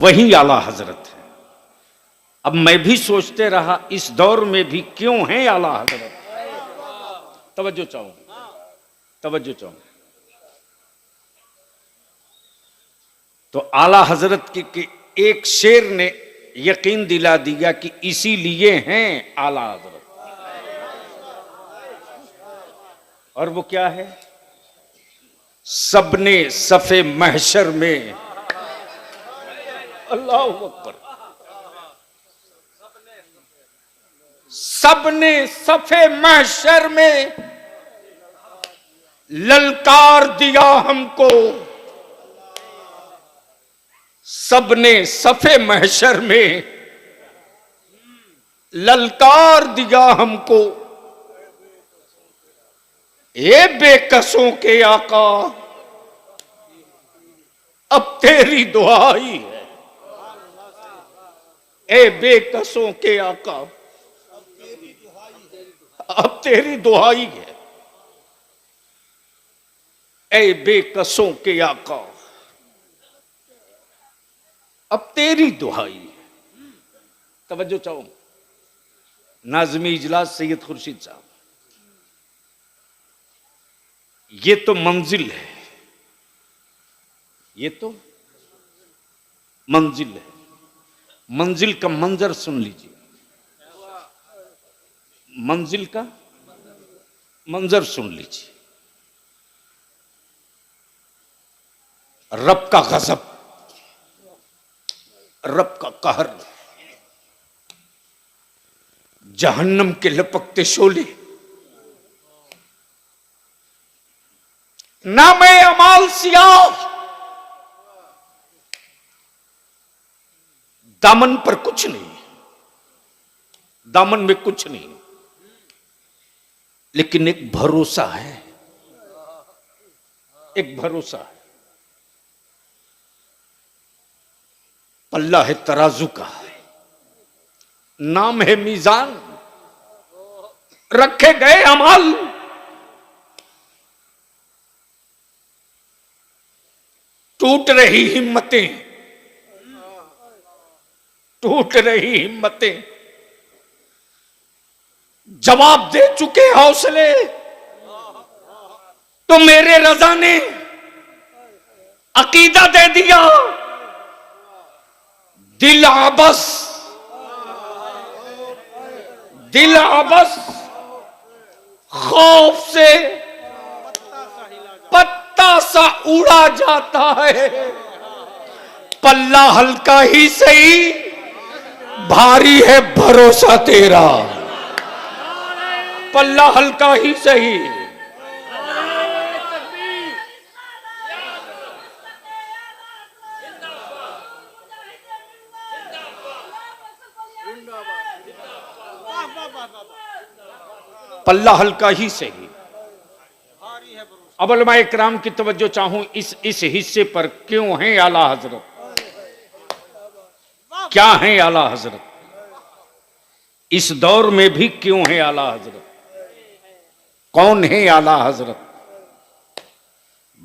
वही आला हजरत है। अब मैं भी सोचते रहा इस दौर में भी क्यों है आला हजरत। तवज्जो चाहूं तो आला हजरत की एक शेर ने यकीन दिला दिया कि इसीलिए हैं आला हजरत। और वो क्या है? सबने सफे महशर में, अल्लाह अकबर, सबने सफे महशर में ललकार दिया हमको। सबने सफे महशर में ललकार दिया हमको। ए बेकसों के आका अब तेरी दुआई है। ए बेकसों के आका अब तेरी दुआई है। ए बेकसों के आका अब तेरी दुआई है। तवज्जो चाहो, नाज़िम-ए इजलास सैयद खुर्शीद साहब, ये तो मंजिल है, ये तो मंजिल है। मंजिल का मंजर सुन लीजिए, मंजिल का मंजर सुन लीजिए। रब का गज़ब, रब का कहर, जहन्नम के लपकते शोले, नामे अमाल सियाह, दामन पर कुछ नहीं, दामन में कुछ नहीं, लेकिन एक भरोसा है, एक भरोसा है। पल्ला है तराजू का, नाम है मीजान, रखे गए अमाल। टूट रही हिम्मतें, टूट रही हिम्मतें, जवाब दे चुके हौसले, तो मेरे रजा ने अकीदा दे दिया। दिल आबस, दिल आबस खौफ से पत्ता सा उड़ा जाता है। पल्ला हल्का ही सही, भारी है भरोसा तेरा। पल्ला हल्का ही सही, पल्ला हल्का ही सही। अब उलमा इकराम की तवज्जो चाहूं इस हिस्से पर, क्यों हैं आला हजरत, क्या हैं आला हजरत, इस दौर में भी क्यों हैं आला हजरत, कौन है आला हजरत।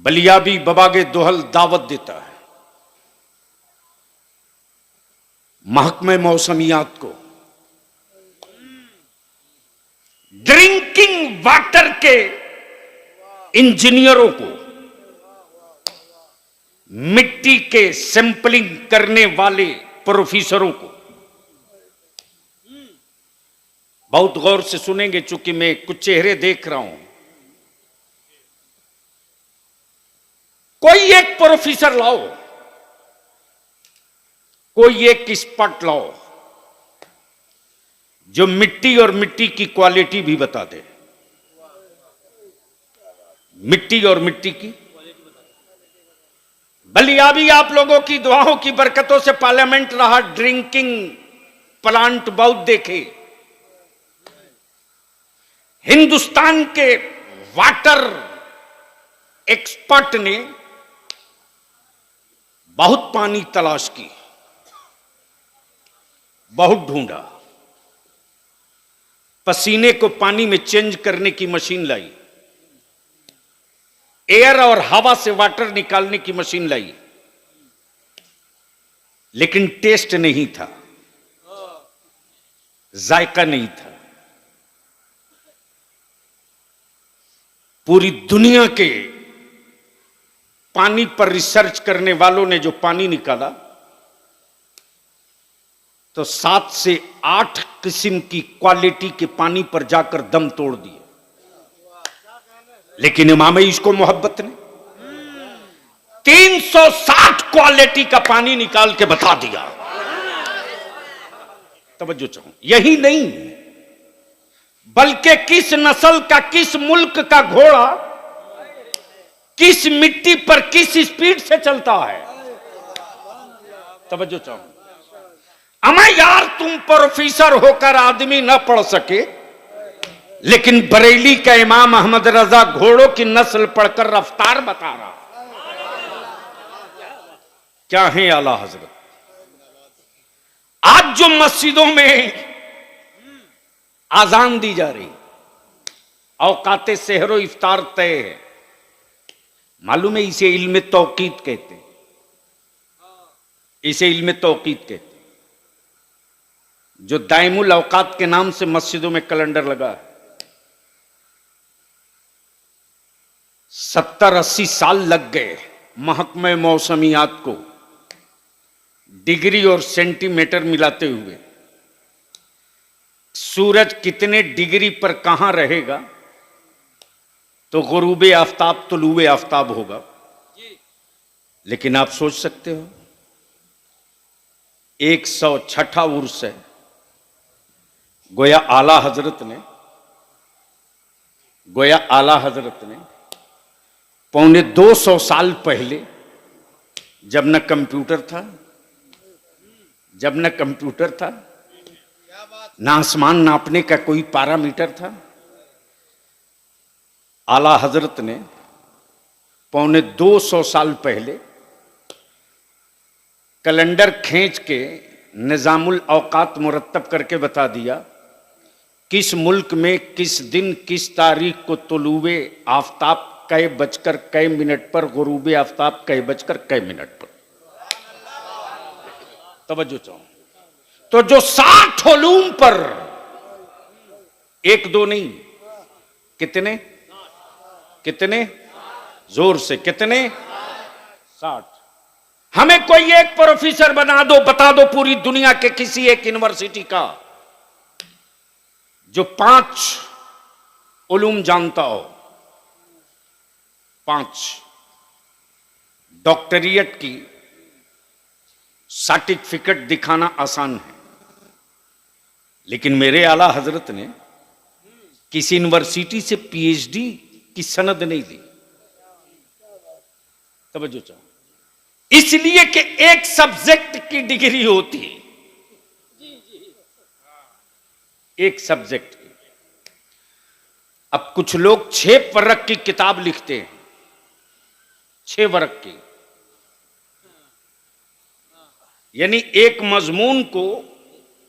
बलियाबी बबागे दोहल दावत देता है महकमे मौसमियात को, ड्रिंकिंग वाटर के इंजीनियरों को, मिट्टी के सैंपलिंग करने वाले प्रोफेसरों को। बहुत गौर से सुनेंगे, चूंकि मैं कुछ चेहरे देख रहा हूं। कोई एक प्रोफेसर लाओ, कोई एक एक्सपर्ट लाओ जो मिट्टी और मिट्टी की क्वालिटी भी बता दे। मिट्टी और मिट्टी की बलियाबी आप लोगों की दुआओं की बरकतों से पार्लियामेंट रहा, ड्रिंकिंग प्लांट बहुत देखे। हिंदुस्तान के वाटर एक्सपर्ट ने बहुत पानी तलाश की, बहुत ढूंढा, पसीने को पानी में चेंज करने की मशीन लाई, एयर और हवा से वाटर निकालने की मशीन लाई, लेकिन टेस्ट नहीं था, जायका नहीं था। पूरी दुनिया के पानी पर रिसर्च करने वालों ने जो पानी निकाला तो 7 से 8 किस्म की क्वालिटी के पानी पर जाकर दम तोड़ दिए। लेकिन इमाम इसको मोहब्बत ने 360 क्वालिटी का पानी निकाल के बता दिया। तवज्जो चाहूं, यही नहीं बल्कि किस नस्ल का, किस मुल्क का घोड़ा किस मिट्टी पर किस स्पीड से चलता है। तवज्जो चाहूं, अमा यार तुम प्रोफेसर होकर आदमी ना पढ़ सके, लेकिन बरेली का इमाम अहमद रजा घोड़ों की नस्ल पढ़कर रफ्तार बता रहा। क्या है आला हजरत। आज जो मस्जिदों में आजान दी जा रही, औकाते सहरो इफ्तार तय है, मालूम है इसे इल्म तौकीद कहते, इसे इल्म तौकीद कहते। जो दाइमुल औकात के नाम से मस्जिदों में कैलेंडर लगा है, 70-80 साल लग गए महकमे मौसमियात को डिग्री और सेंटीमीटर मिलाते हुए। सूरज कितने डिग्री पर कहां रहेगा तो गुरूबे आफ्ताब तुलूए आफ्ताब होगा। लेकिन आप सोच सकते हो 106वां उर्स है, गोया आला हजरत ने पौने 200 साल पहले, जब न कंप्यूटर था, ना आसमान नापने का कोई पैरामीटर था, आला हजरत ने पौने 200 साल पहले कैलेंडर खींच के निजामुल औकात मुरत्तब करके बता दिया किस मुल्क में किस दिन किस तारीख को तुलूए आफ्ताब कै बजकर कै मिनट पर, गुरूबे आफ्ताब कै बजकर कै मिनट पर। तवज्जो चाहो, तो जो 60 उलूम पर, 1-2 नहीं, कितने जोर से कितने 60। हमें कोई एक प्रोफेसर बता दो पूरी दुनिया के किसी एक यूनिवर्सिटी का जो 5 उलूम जानता हो। 5 डॉक्टरियट की सर्टिफिकेट दिखाना आसान है, लेकिन मेरे आला हजरत ने किसी यूनिवर्सिटी से पीएचडी की सनद नहीं दी। तवज्जो चाहो, इसलिए कि एक सब्जेक्ट की डिग्री होती है, एक सब्जेक्ट की। अब कुछ लोग 6 वर्ग की किताब लिखते हैं, 6 वर्ग की, यानी एक मजमून को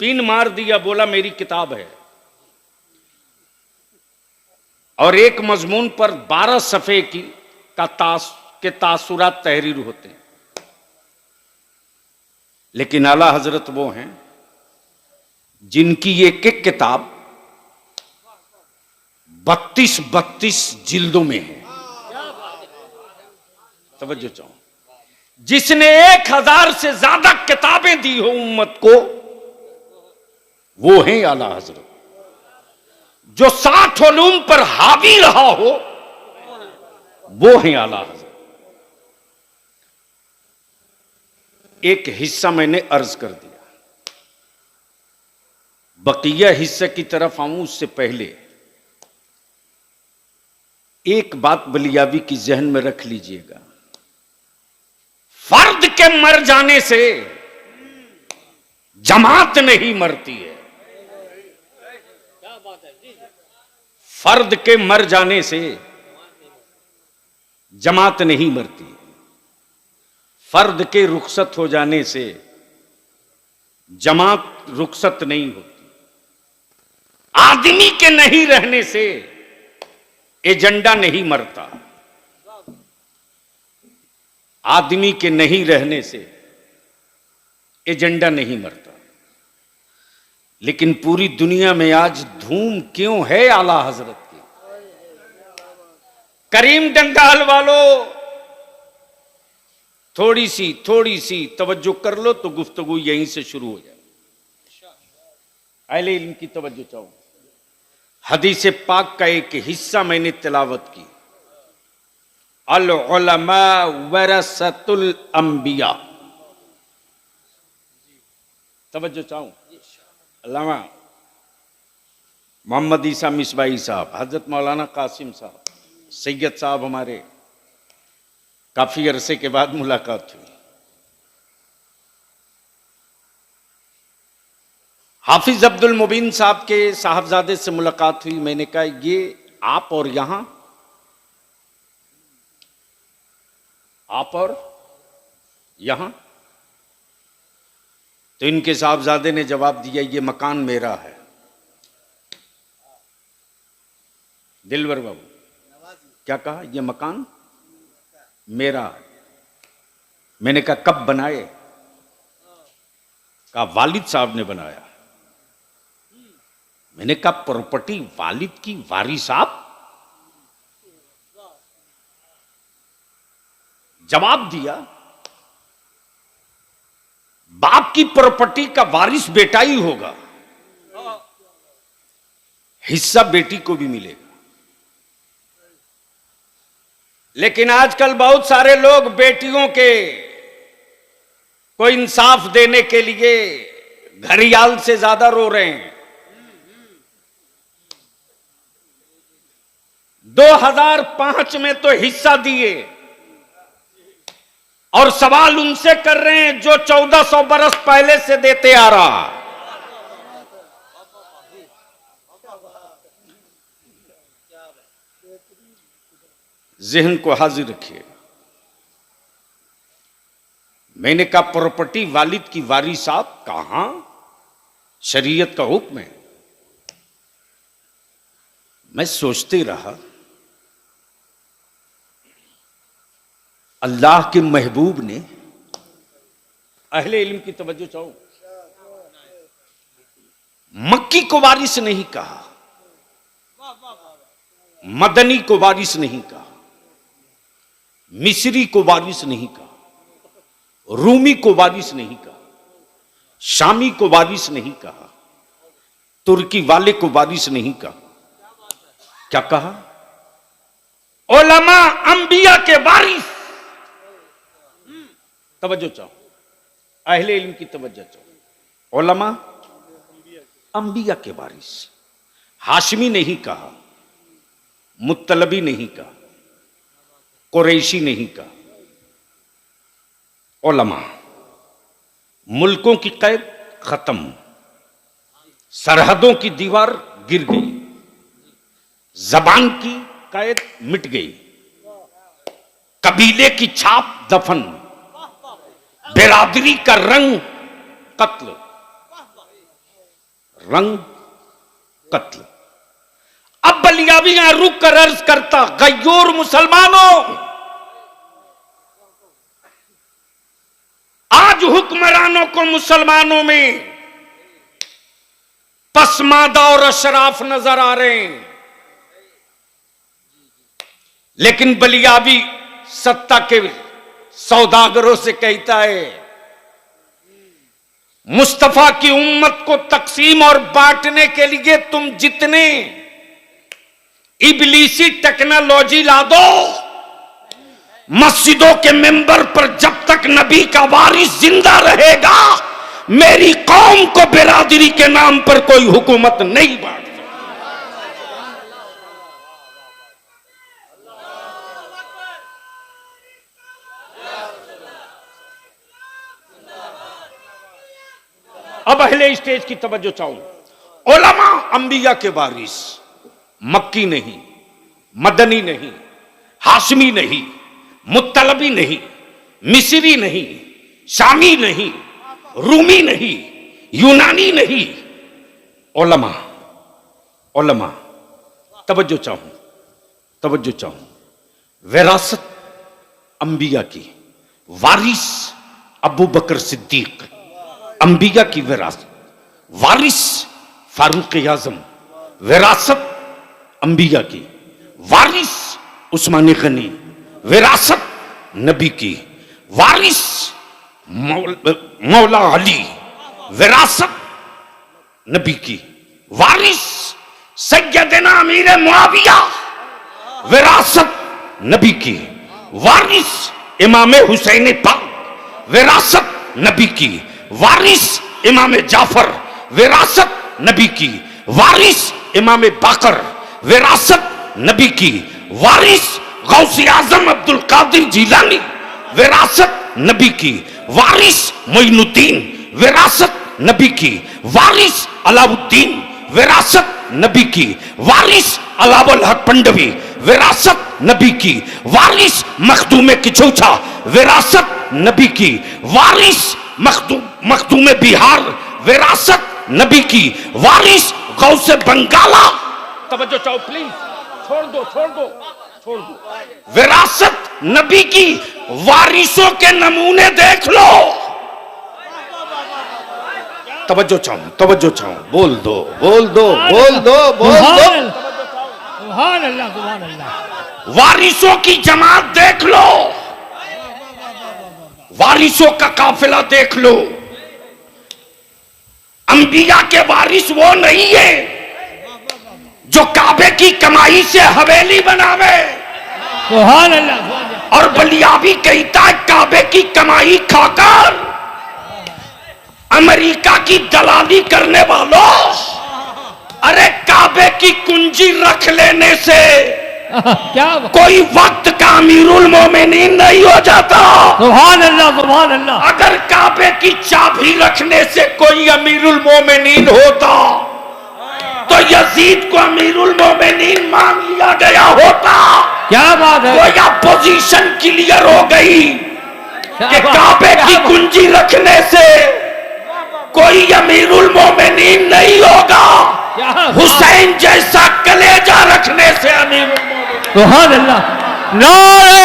पिन मार दिया, बोला मेरी किताब है, और एक मजमून पर 12 सफ़े के तासुरात तहरीर होते हैं। लेकिन आला हजरत वो हैं जिनकी एक एक किताब 32 जिल्दों में है। तवज्जो चाहो, जिसने 1000 से ज्यादा किताबें दी हो उम्मत को, वो हैं आला हजरत। जो 60 उलूम पर हावी रहा हो, वो हैं आला हजरत। एक हिस्सा मैंने अर्ज कर दिया, बकिया हिस्से की तरफ आऊं उससे पहले एक बात बलियावी की जहन में रख लीजिएगा। फर्द के मर जाने से जमात नहीं मरती है। फर्द के मर जाने से जमात नहीं मरती है। फर्द के रुखसत हो जाने से जमात रुखसत नहीं होती। आदमी के नहीं रहने से एजेंडा नहीं मरता। आदमी के नहीं रहने से एजेंडा नहीं मरता। लेकिन पूरी दुनिया में आज धूम क्यों है आला हजरत की? करीम डंगाल वालों, थोड़ी सी तवज्जो कर लो तो गुफ्तगू यहीं से शुरू हो जाए। अहले इल्म की तवज्जो चाहूं। हदीस पाक का एक हिस्सा मैंने तिलावत की। अल उलमा वरसतुल अंबिया। तवज्जो चाहूं। अल्लामा मोहम्मद ईसा मिसबाई साहब, हजरत मौलाना कासिम साहब, सैयद साहब, हमारे काफी अरसे के बाद मुलाकात हुई। हाफिज अब्दुल मुबीन साहब के साहबजादे से मुलाकात हुई। मैंने कहा ये आप और यहां, आप और यहां? तो इनके साहबजादे ने जवाब दिया ये मकान मेरा है। दिलवर बाबू क्या कहा? ये मकान मेरा है। मैंने कहा कब बनाए? कहा वालिद साहब ने बनाया। मैंने कहा प्रॉपर्टी वालिद की, वारिस साहब? जवाब दिया बाप की प्रॉपर्टी का वारिस बेटा ही होगा, हिस्सा बेटी को भी मिलेगा। लेकिन आजकल बहुत सारे लोग बेटियों के को इंसाफ देने के लिए घड़ियाल से ज्यादा रो रहे हैं। 2005 में तो हिस्सा दिए और सवाल उनसे कर रहे हैं जो 1400 बरस पहले से देते आ रहा। जहन को हाजिर रखिए। मैंने कहा प्रॉपर्टी वालिद की वारिस साहब कहां? शरीयत का हुक्म है। मैं सोचते रहा अल्लाह के महबूब ने, अहले इल्म की तवज्जो चाहो, मक्की को वारिस नहीं कहा, मदनी को वारिस नहीं कहा, मिस्री को वारिस नहीं कहा, रूमी को वारिस नहीं कहा, शामी को वारिस नहीं कहा, तुर्की वाले को वारिस नहीं कहा। क्या कहा? उलमा अंबिया के वारिस। तवज्जो चाहो, अहले इल्म की तवज्जो चाहो। उलमा अंबिया के वारिस। हाशमी नहीं कहा, मुत्तलबी नहीं कहा, कुरैशी नहीं कहा। उलमा। मुल्कों की कैद खत्म, सरहदों की दीवार गिर गई, जबान की कैद मिट गई, कबीले की छाप दफन, बिरादरी का रंग कत्ल, रंग कत्ल। अब बलियावियां रुक कर अर्ज करता, गयोर मुसलमानों, आज हुक्मरानों को मुसलमानों में पसमादा और अशराफ नजर आ रहे हैं, लेकिन बलियावी सत्ता के सौदागरों से कहता है मुस्तफा की उम्मत को तकसीम और बांटने के लिए तुम जितने इबलीसी टेक्नोलॉजी ला दो, मस्जिदों के मेंबर पर जब तक नबी का वारिस जिंदा रहेगा, मेरी कौम को बिरादरी के नाम पर कोई हुकूमत नहीं बांट। अब अहले स्टेज की तवज्जो चाहूं। उलमा अंबिया के वारिस, मक्की नहीं, मदनी नहीं, हाशमी नहीं, मुत्तलबी नहीं, मिस्री नहीं, शामी नहीं, रूमी नहीं, यूनानी नहीं। उलमा, उलमा। तवज्जो चाहूं, तवज्जो चाहूं। विरासत अंबिया की, वारिस अबू बकर सिद्दीक, अंबिया की विरासत, वारिस फारूक आजम, विरासत अंबिया की, वारिस उस्मान गनी, विरासत नबी की, वारिस मौला अली, विरासत नबी की, वारिस सैयदना अमीर मुआविया, विरासत नबी की, वारिस इमाम हुसैन पाक, विरासत नबी की, वारिस इमाम जाफर, विरासत नबी की, वारिस इमाम बाकर, विरासत नबी की, वारिस गौसे आजम अब्दुल कादिर जिलानी, विरासत नबी की, वारिस मोइनुद्दीन, विरासत नबी की, वारिस अलाउद्दीन, विरासत नबी की, वारिस अलावल हक पंडवी, विरासत नबी की, वारिस मखदूम किचौछा, विरासत नबी की, वारिस मखदूम बिहार, विरासत नबी की, वारिस गौसे बंगाला। तवज्जो चाहो प्लीज, छोड़ दो छोड़ दो छोड़ दो। विरासत नबी की वारिसों के नमूने देख लो। तवज्जो चाहो, बोल दो बोल दो बोल दो बोल दो। सुभान अल्लाह सुभान अल्लाह। वारिसों की जमात देख लो, वारिसों का काफिला देख लो। अंबिया के वारिस वो नहीं है जो काबे की कमाई से हवेली बनावे। सुभान अल्लाह। और बलियाबी कहता है काबे की कमाई खाकर अमेरिका की दलाली करने वालों, अरे काबे की कुंजी रख लेने से क्या कोई वक्त का अमीरुल मोमिनीन नहीं हो जाता। सुभान अल्लाह सुभान अल्लाह। अगर काबे की चाबी रखने से कोई अमीरुल मोमिनीन होता तो यजीद को अमीरुल मोमिनीन मान लिया गया होता। क्या बात है। गोया पोजीशन क्लियर हो गई कि काबे की कुंजी रखने से कोई अमीरुल मोमिनीन नहीं होगा, हुसैन जैसा कलेजा रखने से अमीरुल मोमिनीन। सुभान अल्लाह। नारे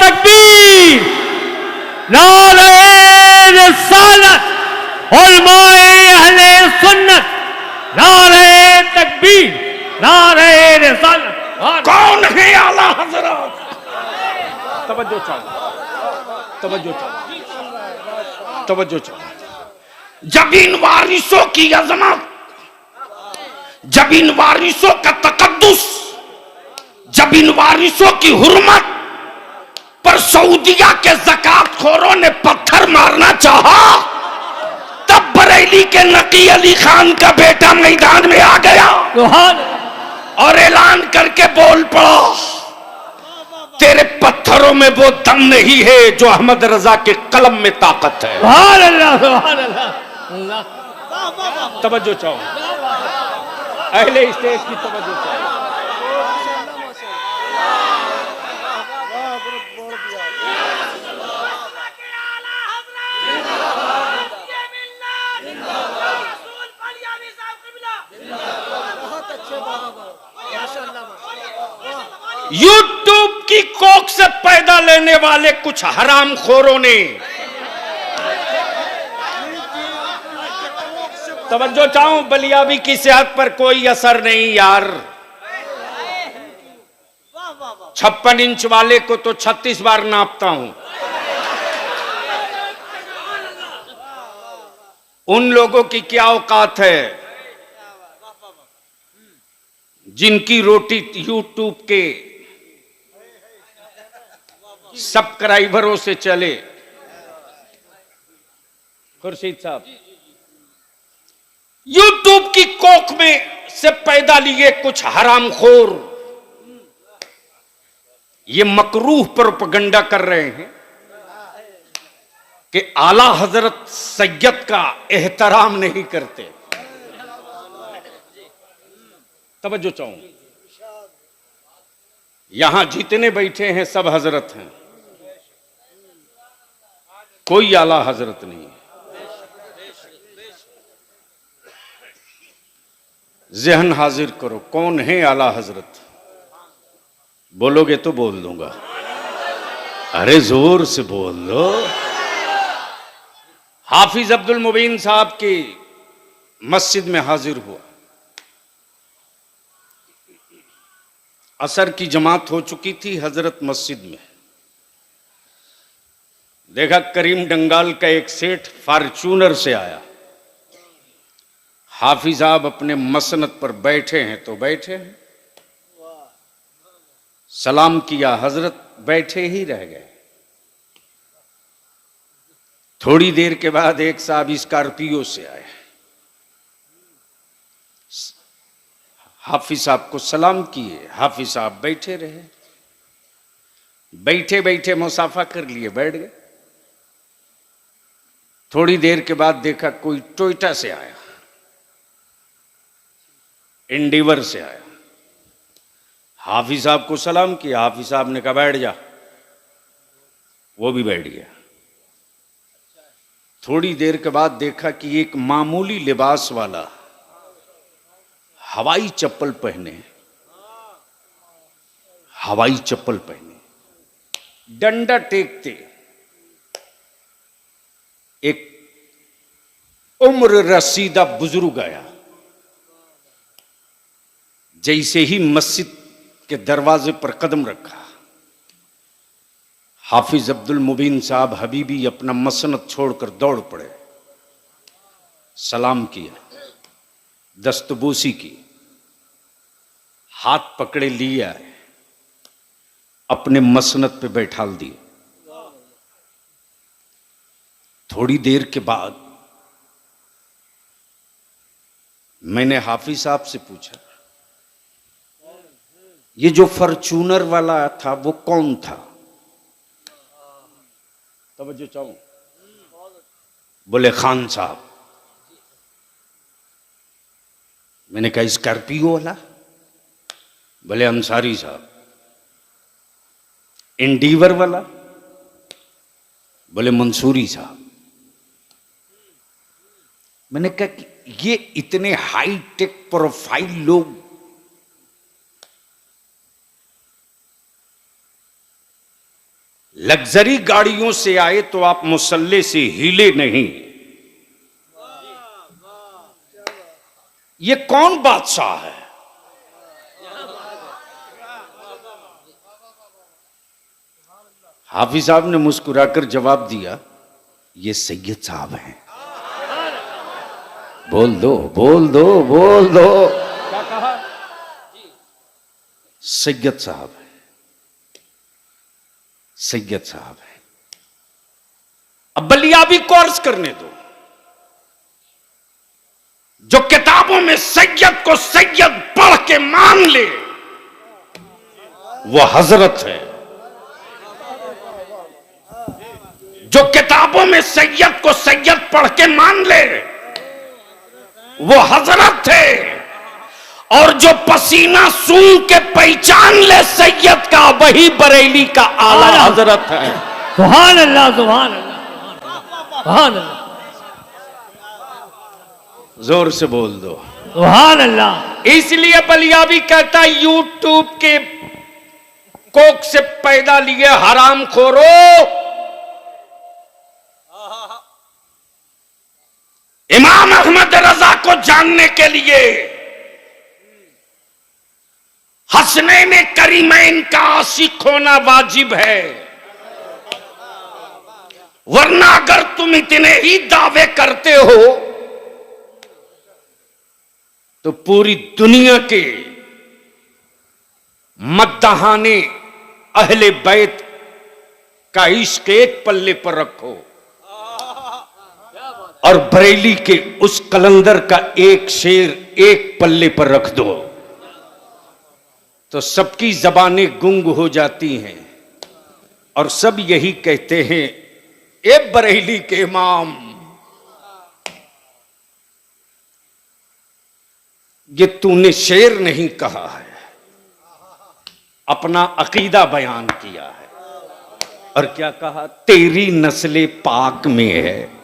तकबीर, नारे रिसालत, उलमाए अहले सुन्नत, नारे तकबीर, नारे रिसालत। कौन है आला हजरत? तवज्जो चाहो, तवज्जो चाहो, तवज्जो चाहो। जब इन वारिसों की अजमत, जब इन वारिसों का तकद्दुस, जब इन वारिसों की हुर्मत पर सऊदिया के ज़कात खोरों ने पत्थर मारना चाहा, तब बरेली के नकी अली खान का बेटा मैदान में आ गया और ऐलान करके बोल पड़ा, तेरे पत्थरों में वो दम नहीं है जो अहमद रजा के कलम में ताकत है। सुभान अल्लाह सुभान अल्लाह। तवज्जो चाहो, अहले स्टेज की तवज्जो चाहो। यूट्यूब की कोख से पैदा लेने वाले कुछ हरामखोरों ने, तवज्जो चाहूं, बलियाबी की सेहत पर कोई असर नहीं यार। 56 इंच वाले को तो 36 बार नापता हूं। उन लोगों की क्या औकात है जिनकी रोटी यूट्यूब के सब्सक्राइबरों से चले। खुर्शीद साहब, यूट्यूब की कोख में से पैदा लिए कुछ हरामखोर ये मकरूह प्रोपेगेंडा कर रहे हैं कि आला हजरत सैयद का एहतराम नहीं करते। तवज्जो चाहूं, यहां जितने बैठे हैं सब हजरत हैं, कोई आला हजरत नहीं है। जहन हाजिर करो, कौन है आला हजरत? बोलोगे तो बोल दूंगा। अरे जोर से बोल लो। हाफिज अब्दुल मुबीन साहब की मस्जिद में हाजिर हुआ। असर की जमात हो चुकी थी हजरत मस्जिद में। देखा करीम डंगाल का एक सेठ फॉर्च्यूनर से आया। हाफिज साहब अपने मसनद पर बैठे हैं तो बैठे हैं, सलाम किया, हजरत बैठे ही रह गए। थोड़ी देर के बाद एक साहब स्कॉर्पियो से आए, हाफिज साहब को सलाम किए, हाफिज साहब बैठे रहे। बैठे बैठे मुसाफा कर लिए, बैठ गए। थोड़ी देर के बाद देखा कोई टोयोटा से आया, एंडीवर से आया। हाफिज साहब को सलाम किया, हाफिज साहब ने कहा बैठ जा, वो भी बैठ गया। थोड़ी देर के बाद देखा कि एक मामूली लिबास वाला हवाई चप्पल पहने, हवाई चप्पल पहने, डंडा टेकते एक उम्र रसीदा बुजुर्ग आया। जैसे ही मस्जिद के दरवाजे पर कदम रखा, हाफिज अब्दुल मुबीन साहब हबीबी अपना मसनद छोड़कर दौड़ पड़े, सलाम किया, दस्तबूसी की, हाथ पकड़े लिए आए, अपने मसनद पे बैठाल दिए। थोड़ी देर के बाद मैंने हाफिज साहब से पूछा, ये जो फॉर्च्यूनर वाला था वो कौन था? तवज्जो चाहूं। बोले खान साहब। मैंने कहा स्कॉर्पियो वाला? बोले अंसारी साहब। एंडीवर वाला? बोले मंसूरी साहब। मैंने कहा कि ये इतने हाई टेक प्रोफाइल लोग लग्जरी गाड़ियों से आए तो आप मुसल्ले से हिले नहीं। ये कौन बादशाह है? हाफिज साहब ने मुस्कुराकर जवाब दिया, ये सैयद साहब हैं। बोल दो, बोल दो, बोल दो। क्या कहा? सैयद साहब है, सैयद साहब है। अब बलियाबी कोर्स करने दो। जो किताबों में सैयद को सैयद पढ़ के मान ले, वो हजरत है। जो किताबों में सैयद को सैयद पढ़ के मान ले, वो हजरत है। और जो पसीना सूंघ के पहचान ले सैयद का, वही बरेली का आला हजरत है। सुभान अल्लाह, सुभान अल्लाह, सुभान अल्लाह। जोर से बोल दो सुभान अल्लाह। इसलिए बलियाबी कहता है, यूट्यूब के कोक से पैदा लिए हराम खोरो, इमाम अहमद रजा को जानने के लिए हसनैन करीमैन का आशिक होना वाजिब है। वरना अगर तुम इतने ही दावे करते हो तो पूरी दुनिया के मद्दाहाने अहले बैत का इश्क एक पल्ले पर रखो और बरेली के उस कलंदर का एक शेर एक पल्ले पर रख दो, तो सबकी जबानें गुंग हो जाती हैं और सब यही कहते हैं, ए बरेली के इमाम, ये तूने शेर नहीं कहा है, अपना अकीदा बयान किया है। और क्या कहा? तेरी नस्ले पाक में है।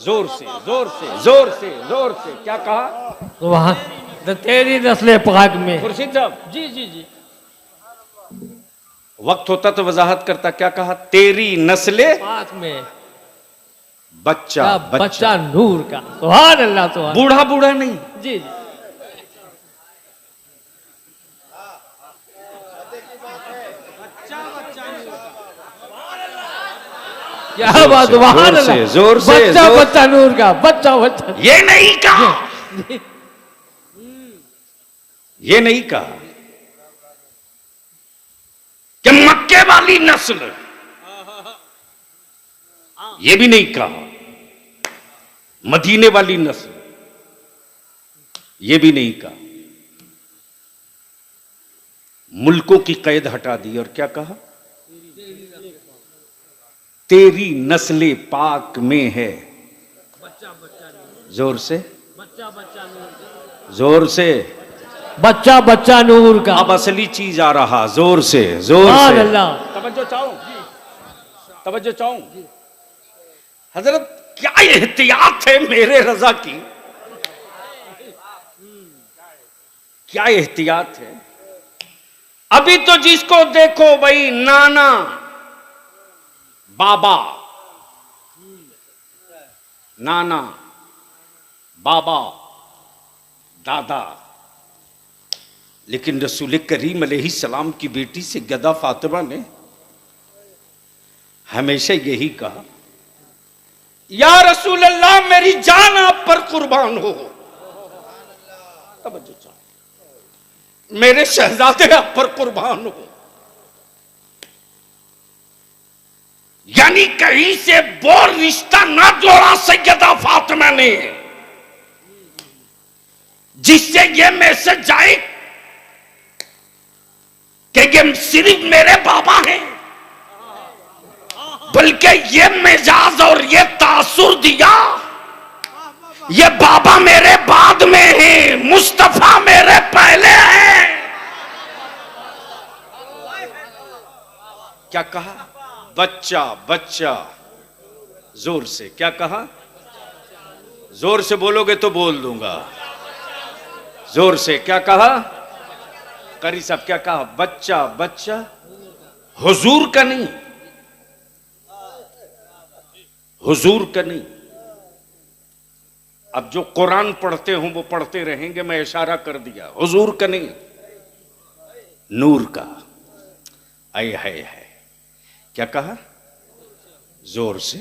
जोर से, जोर से, जोर से, जोर से। क्या कहा? सुभान, तो तेरी नस्ले पाक में। खुर्शीद साहब, जी जी जी। वक्त होता तो वजाहत करता। क्या कहा? तेरी नस्ले पाक में। बच्चा का बच्चा नूर का। सुभान अल्लाह सुभान। बूढ़ा बूढ़ा नहीं, जी जी। क्या बात, सुभान अल्लाह। जोर से बच्चा जोर। बच्चा नूर का, बच्चा बच्चा। ये नहीं कहा, ये नहीं कहा कि मक्के वाली नस्ल, ये भी नहीं कहा मदीने वाली नस्ल, ये भी नहीं कहा। मुल्कों की कैद हटा दी और क्या कहा? तेरी नस्ले पाक में है। जोर से, जोर से। बच्चा बच्चा नूर का। अब असली चीज आ रहा, जोर से, जोर सुभान से। अल्लाह। तवज्जो चाहूं, तवज्जो चाहूं। हजरत क्या एहतियात है मेरे रजा की, क्या एहतियात है। अभी तो जिसको देखो भाई नाना बाबा, नाना बाबा दादा, लेकिन रसूल करीम अलैहिस्सलाम की बेटी से गदा फातिमा ने हमेशा यही कहा, या रसूल अल्लाह मेरी जान आप पर कुर्बान हो। तवज्जो चाहो, मेरे शहजादे आप पर कुर्बान हो। यानी कहीं से वो रिश्ता ना जोड़ा सैयदा फातिमा ने जिससे ये मैसेज जाए कि ये सिर्फ मेरे बाबा हैं, बल्कि ये मिजाज और ये तासुर दिया, ये बाबा मेरे बाद में है, मुस्तफा मेरे पहले है। क्या कहा? बच्चा बच्चा। जोर से क्या कहा? जोर से बोलोगे तो बोल दूंगा। जोर से क्या कहा? करी साहब क्या कहा? बच्चा बच्चा, हुजूर का नहीं, हुजूर का नहीं। अब जो कुरान पढ़ते हो वो पढ़ते रहेंगे, मैं इशारा कर दिया, हुजूर का नहीं, नूर का। आए है क्या कहा? जोर से,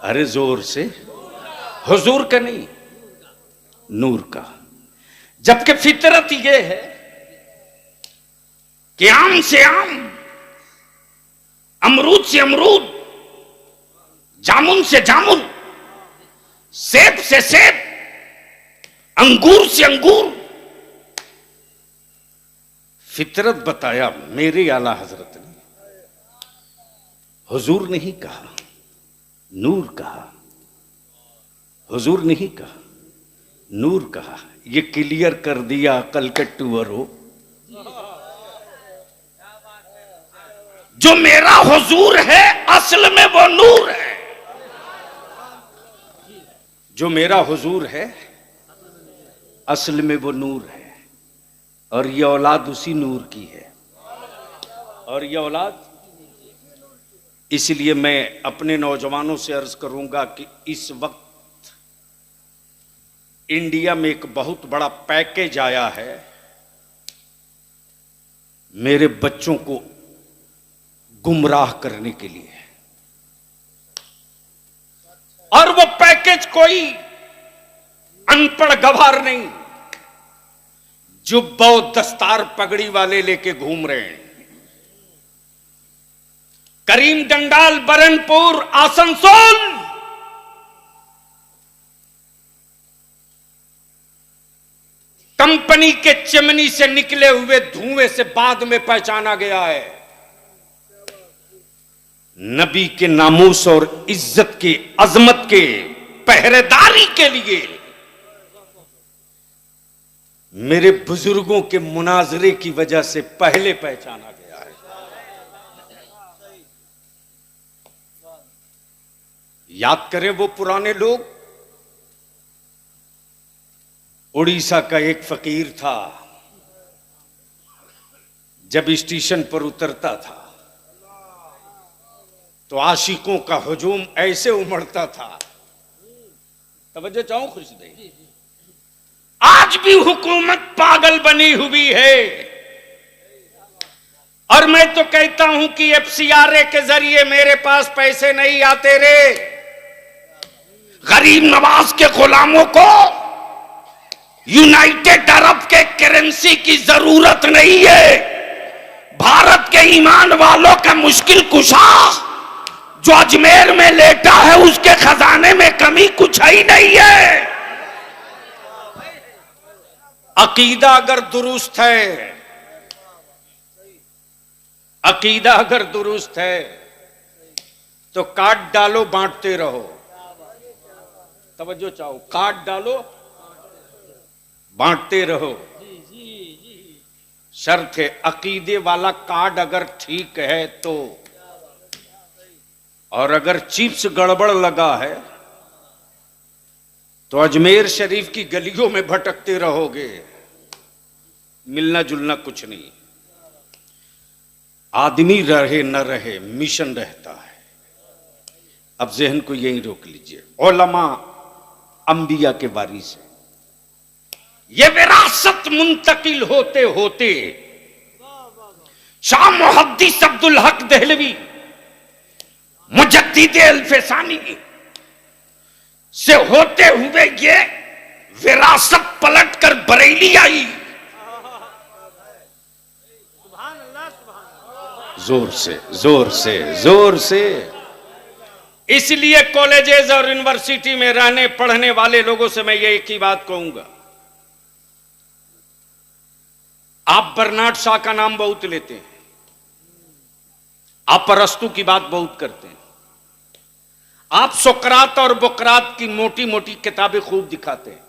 अरे जोर से, हुजूर का नहीं, नूर का। जबकि फितरत ये है कि आम से आम, अमरूद से अमरूद, जामुन से जामुन, सेब से सेब, अंगूर से अंगूर, फितरत बताया मेरे आला हजरत ने। हुजूर नहीं कहा, नूर कहा। हुजूर नहीं कहा, नूर कहा। ये क्लियर कर दिया कल के टूअरो। जो मेरा हुजूर है असल में वो नूर है। जो मेरा हुजूर है असल में वो नूर है, और ये औलाद उसी नूर की है। और ये औलाद, इसलिए मैं अपने नौजवानों से अर्ज करूंगा कि इस वक्त इंडिया में एक बहुत बड़ा पैकेज आया है मेरे बच्चों को गुमराह करने के लिए, और वो पैकेज कोई अनपढ़ गवार नहीं, जुब्बा और दस्तार पगड़ी वाले लेके घूम रहे हैं। करीम डंडाल, बरनपुर, आसनसोल, कंपनी के चिमनी से निकले हुए धुएं से बाद में पहचाना गया है। नबी के नामूस और इज्जत के, अजमत के पहरेदारी के लिए मेरे बुजुर्गों के मुनाजरे की वजह से पहले पहचाना गया है। याद करें वो पुराने लोग। उड़ीसा का एक फकीर था, जब स्टेशन पर उतरता था तो आशिकों का हुजूम ऐसे उमड़ता था। तवज्जो चाहूं खुर्शीद, आज भी हुकूमत पागल बनी हुई है। और मैं तो कहता हूं कि एफसीआरए के जरिए मेरे पास पैसे नहीं आते रे। गरीब नवाज के गुलामों को यूनाइटेड अरब के करेंसी की जरूरत नहीं है। भारत के ईमान वालों का मुश्किल कुशा जो अजमेर में लेटा है, उसके खजाने में कमी कुछ ही नहीं है। अकीदा अगर दुरुस्त है, अकीदा अगर दुरुस्त है तो काट डालो बांटते रहो। तवज्जो चाहो, काट डालो बांटते रहो। शर्त है अकीदे वाला कार्ड अगर ठीक है तो। और अगर चिप्स गड़बड़ लगा है तो अजमेर शरीफ की गलियों में भटकते रहोगे, मिलना जुलना कुछ नहीं। आदमी रहे न रहे, मिशन रहता है। अब जहन को यहीं रोक लीजिए। उलमा अंबिया के वारिस है। ये विरासत मुंतकिल होते होते शाह मुहद्दिस अब्दुल हक दहलवी मुजद्दिद अल्फसानी से होते हुए ये विरासत पलट कर बरेली आई। जोर से जोर से जोर से। इसलिए कॉलेजेस और यूनिवर्सिटी में रहने पढ़ने वाले लोगों से मैं ये एक ही बात कहूंगा, आप बर्नार्ड शॉ का नाम बहुत लेते हैं, आप अरस्तू की बात बहुत करते हैं, आप सोक्रात और बुकरात की मोटी मोटी किताबें खूब दिखाते हैं,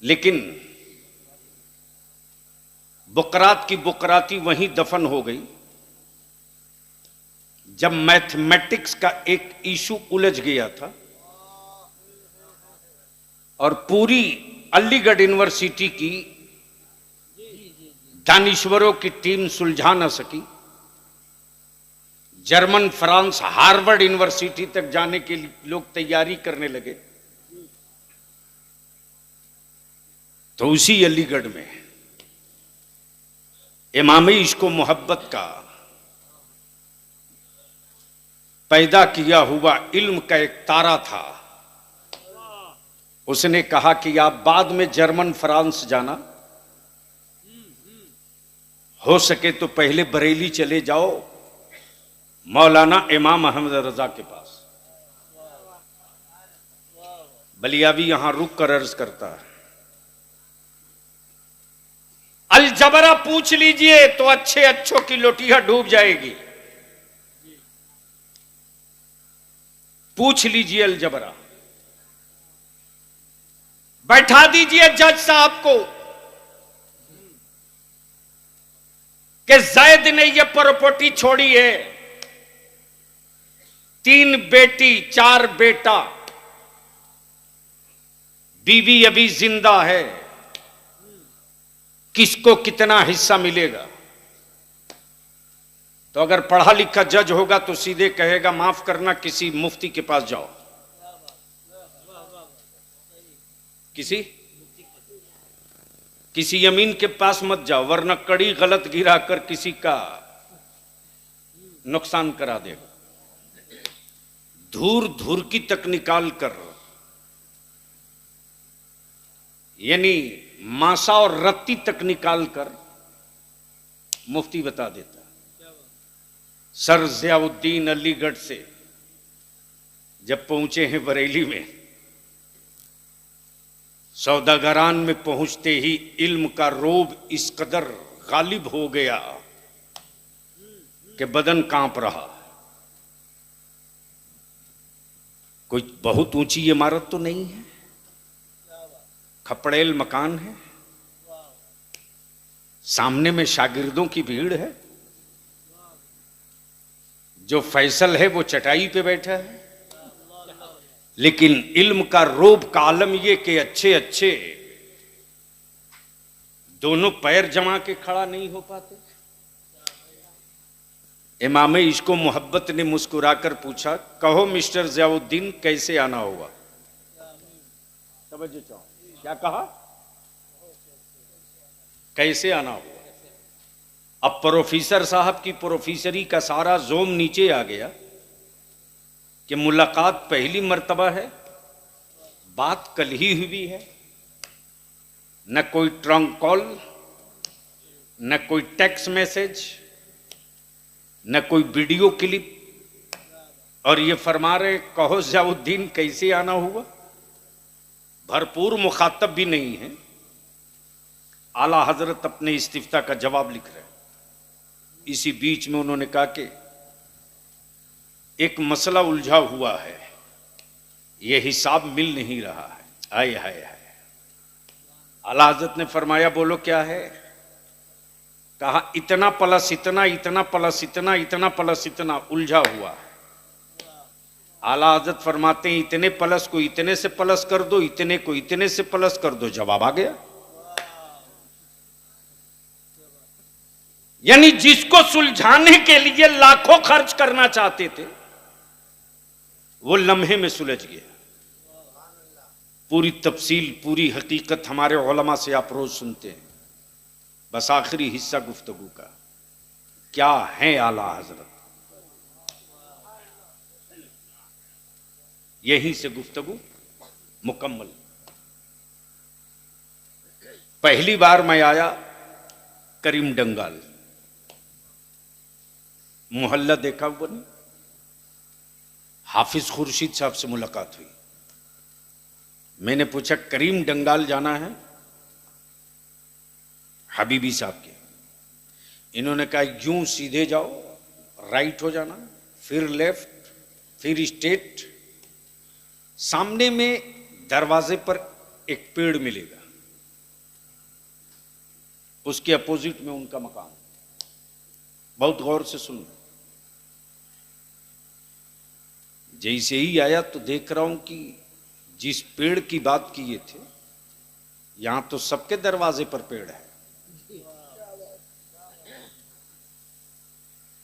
लेकिन बुकरात की बुकराती वहीं दफन हो गई जब मैथमेटिक्स का एक इशू उलझ गया था और पूरी अलीगढ़ यूनिवर्सिटी की दानिश्वरों की टीम सुलझा न सकी। जर्मन, फ्रांस, हार्वर्ड यूनिवर्सिटी तक जाने के लिए लोग तैयारी करने लगे। तो उसी अलीगढ़ में इमाम इश्क मोहब्बत का पैदा किया हुआ इल्म का एक तारा था। उसने कहा कि आप बाद में जर्मन, फ्रांस जाना, हो सके तो पहले बरेली चले जाओ मौलाना इमाम अहमद रजा के पास। बलियावी यहां रुक कर अर्ज करता है, अलजबरा पूछ लीजिए तो अच्छे अच्छों की लोटिया डूब जाएगी। पूछ लीजिए अलजबरा, बैठा दीजिए जज साहब को कि जैद ने यह प्रॉपर्टी छोड़ी है, 3 बेटी 4 बेटा, बीवी अभी जिंदा है, किसको कितना हिस्सा मिलेगा। तो अगर पढ़ा लिखा जज होगा तो सीधे कहेगा माफ करना, किसी मुफ्ती के पास जाओ, किसी यमीन के पास मत जाओ, वरना कड़ी गलत गिराकर किसी का नुकसान करा देगा। धूर धुरकी तक निकाल कर, यानी मासा और रत्ती तक निकाल कर मुफ्ती बता देता। सर ज़ियाउद्दीन अलीगढ़ से जब पहुंचे हैं बरेली में, सौदागरान में पहुंचते ही इल्म का रोब इस कदर गालिब हो गया कि बदन कांप रहा। कोई बहुत ऊंची इमारत तो नहीं है, खपड़ेल मकान है, सामने में शागिर्दों की भीड़ है, जो फैसल है वो चटाई पे बैठा है, लेकिन इल्म का रोब का आलम ये कि अच्छे अच्छे दोनों पैर जमा के खड़ा नहीं हो पाते। इमाम इश्को मोहब्बत ने मुस्कुराकर पूछा, कहो मिस्टर ज़ियाउद्दीन कैसे आना होगा। तवज्जो चाहो, क्या कहा, कैसे आना होगा। अब प्रोफेसर साहब की प्रोफेसरी का सारा जोम नीचे आ गया कि मुलाकात पहली मर्तबा है, बात कल ही हुई है, न कोई ट्रंक कॉल, न कोई टेक्स्ट मैसेज, न कोई वीडियो क्लिप, और ये फरमा रहे कहो ज़ियाउद्दीन कैसे आना हुआ। भरपूर मुखातब भी नहीं है। आला हजरत अपने इस्तिफ्ता का जवाब लिख रहे हैं। इसी बीच में उन्होंने कहा कि एक मसला उलझा हुआ है, यह हिसाब मिल नहीं रहा है। आए हाय हाय। आला हजरत ने फरमाया बोलो क्या है। कहा इतना प्लस इतना, इतना प्लस इतना, इतना प्लस इतना उलझा हुआ है। आला हजरत फरमाते हैं इतने प्लस को इतने से प्लस कर दो, इतने को इतने से प्लस कर दो, जवाब आ गया। यानी जिसको सुलझाने के लिए लाखों खर्च करना चाहते थे वो लम्हे में सुलझ गया। पूरी तफसील, पूरी हकीकत हमारे उलमा से आप रोज सुनते हैं। बस आखिरी हिस्सा गुफ्तगू का, क्या है आला हजरत, यहीं से गुफ्तगू मुकम्मल। पहली बार मैं आया करीम डंगाल, मोहल्ला देखा हुआ नहीं, हाफिज खुर्शीद साहब से मुलाकात हुई। मैंने पूछा करीम डंगाल जाना है हबीबी साहब के। इन्होंने कहा यूं सीधे जाओ, राइट हो जाना, फिर लेफ्ट, फिर स्ट्रेट, सामने में दरवाजे पर एक पेड़ मिलेगा, उसके अपोजिट में उनका मकान। बहुत गौर से सुनो। जैसे ही आया तो देख रहा हूं कि जिस पेड़ की बात किए थे यहां तो सबके दरवाजे पर पेड़ है।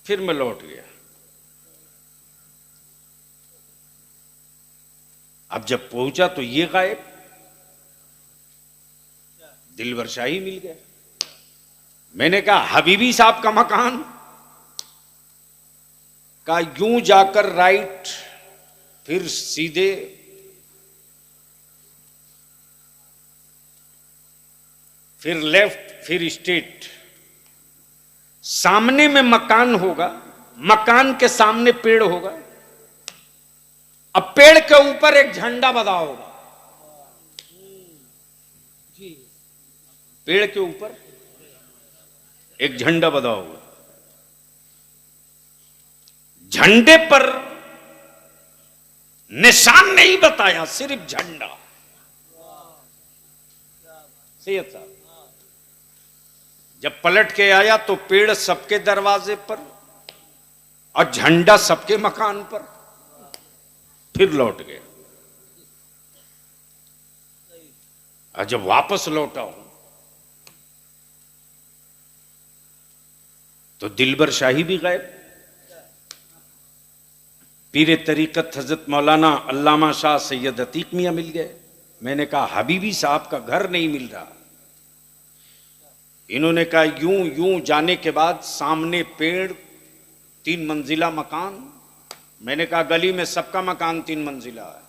फिर मैं लौट गया। अब जब पहुंचा तो ये गायब, दिलबर शाही मिल गया। मैंने कहा हबीबी साहब का मकान, का यूं जाकर राइट, फिर सीधे, फिर लेफ्ट, फिर स्ट्रेट, सामने में मकान होगा, मकान के सामने पेड़ होगा, अब पेड़ के ऊपर एक झंडा बंधा होगा। पेड़ के ऊपर एक झंडा बंधा होगा। झंडे पर निशान नहीं बताया, सिर्फ झंडा। सैयद साहब जब पलट के आया तो पेड़ सबके दरवाजे पर और झंडा सबके मकान पर। फिर लौट गया। और जब वापस लौटा हूं तो दिलबर शाही भी गायब। पीरे तरीकत हजरत मौलाना अल्लामा शाह सैयद अतीक मियां मिल गए। मैंने कहा हबीबी साहब का घर नहीं मिल रहा। इन्होंने कहा यूं यूं जाने के बाद सामने पेड़, 3 मंजिला मकान। मैंने कहा गली में सबका मकान 3 मंजिला है,